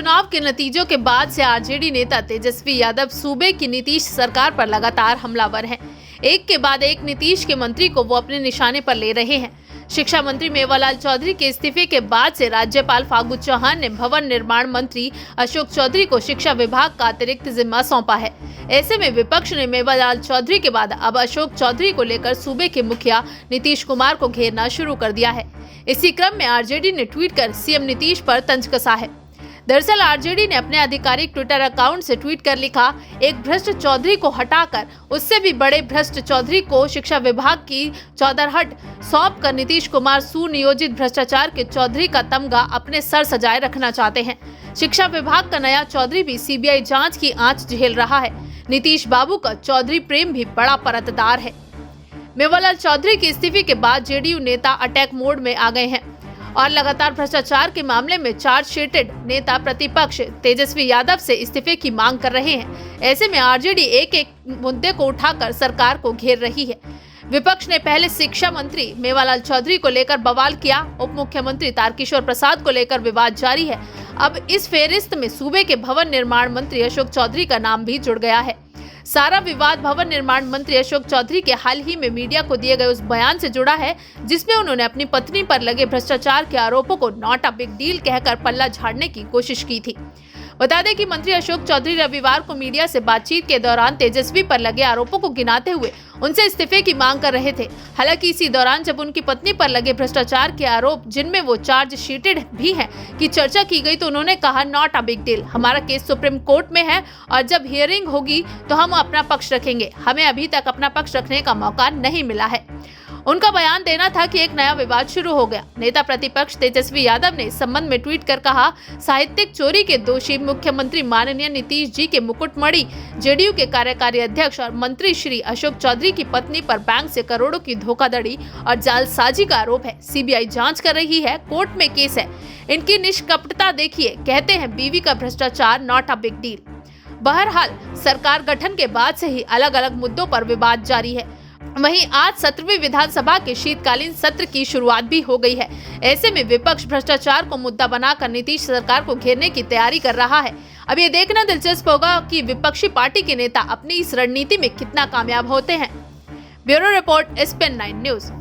चुनाव के नतीजों के बाद से आरजेडी नेता तेजस्वी यादव सूबे की नीतीश सरकार पर लगातार हमलावर हैं। एक के बाद एक नीतीश के मंत्री को वो अपने निशाने पर ले रहे हैं। शिक्षा मंत्री मेवालाल चौधरी के इस्तीफे के बाद से राज्यपाल फागू चौहान ने भवन निर्माण मंत्री अशोक चौधरी को शिक्षा विभाग का अतिरिक्त जिम्मा सौंपा है। ऐसे में विपक्ष ने मेवालाल चौधरी के बाद अब अशोक चौधरी को लेकर सूबे के मुखिया नीतीश कुमार को घेरना शुरू कर दिया है। इसी क्रम में आरजेडी ने ट्वीट कर सीएम नीतीश पर तंज कसा है। दरअसल आरजेडी ने अपने आधिकारिक ट्विटर अकाउंट से ट्वीट कर लिखा, एक भ्रष्ट चौधरी को हटाकर उससे भी बड़े भ्रष्ट चौधरी को शिक्षा विभाग की चौधरहट सौंप कर नीतीश कुमार सुनियोजित भ्रष्टाचार के चौधरी का तमगा अपने सर सजाए रखना चाहते हैं। शिक्षा विभाग का नया चौधरी भी सीबीआई जांच की आंच झेल रहा है। नीतीश बाबू का चौधरी प्रेम भी बड़ा परतदार है। मेवालाल चौधरी के इस्तीफे के बाद जेडीयू नेता अटैक मोड में आ गए हैं और लगातार भ्रष्टाचार के मामले में चार्जशीटेड नेता प्रतिपक्ष तेजस्वी यादव से इस्तीफे की मांग कर रहे हैं। ऐसे में आरजेडी एक एक मुद्दे को उठाकर सरकार को घेर रही है। विपक्ष ने पहले शिक्षा मंत्री मेवालाल चौधरी को लेकर बवाल किया। उप मुख्यमंत्री तारकिशोर प्रसाद को लेकर विवाद जारी है। अब इस फेरिस्त में सूबे के भवन निर्माण मंत्री अशोक चौधरी का नाम भी जुड़ गया है। सारा विवाद भवन निर्माण मंत्री अशोक चौधरी के हाल ही में मीडिया को दिए गए उस बयान से जुड़ा है, जिसमें उन्होंने अपनी पत्नी पर लगे भ्रष्टाचार के आरोपों को नॉट अ बिग डील कहकर पल्ला झाड़ने की कोशिश की थी। बता दें कि मंत्री अशोक चौधरी रविवार को मीडिया से बातचीत के दौरान तेजस्वी पर लगे आरोपों को गिनाते हुए उनसे इस्तीफे की मांग कर रहे थे। हालांकि इसी दौरान जब उनकी पत्नी पर लगे भ्रष्टाचार के आरोप, जिनमें वो चार्जशीटेड भी हैं, की चर्चा की गई तो उन्होंने कहा, नॉट अ बिग डील, हमारा केस सुप्रीम कोर्ट में है और जब हियरिंग होगी तो हम अपना पक्ष रखेंगे। हमें अभी तक अपना पक्ष रखने का मौका नहीं मिला है। उनका बयान देना था कि एक नया विवाद शुरू हो गया। नेता प्रतिपक्ष तेजस्वी यादव ने इस संबंध में ट्वीट कर कहा, साहित्यिक चोरी के दोषी मुख्यमंत्री माननीय नीतीश जी के मुकुटमणि जेडीयू के कार्यकारी अध्यक्ष और मंत्री श्री अशोक चौधरी की पत्नी पर बैंक से करोड़ों की धोखाधड़ी और जालसाजी का आरोप है। सीबीआई जांच कर रही है, कोर्ट में केस है। इनकी निष्कपटता देखिए, कहते हैं बीवी का भ्रष्टाचार नॉट अ बिग डील। बहरहाल सरकार गठन के बाद से ही अलग अलग मुद्दों पर विवाद जारी है। वहीं आज 17वीं विधानसभा के शीतकालीन सत्र की शुरुआत भी हो गई है। ऐसे में विपक्ष भ्रष्टाचार को मुद्दा बनाकर नीतीश सरकार को घेरने की तैयारी कर रहा है। अब ये देखना दिलचस्प होगा कि विपक्षी पार्टी के नेता अपनी इस रणनीति में कितना कामयाब होते हैं। Bureau report SPN9 news.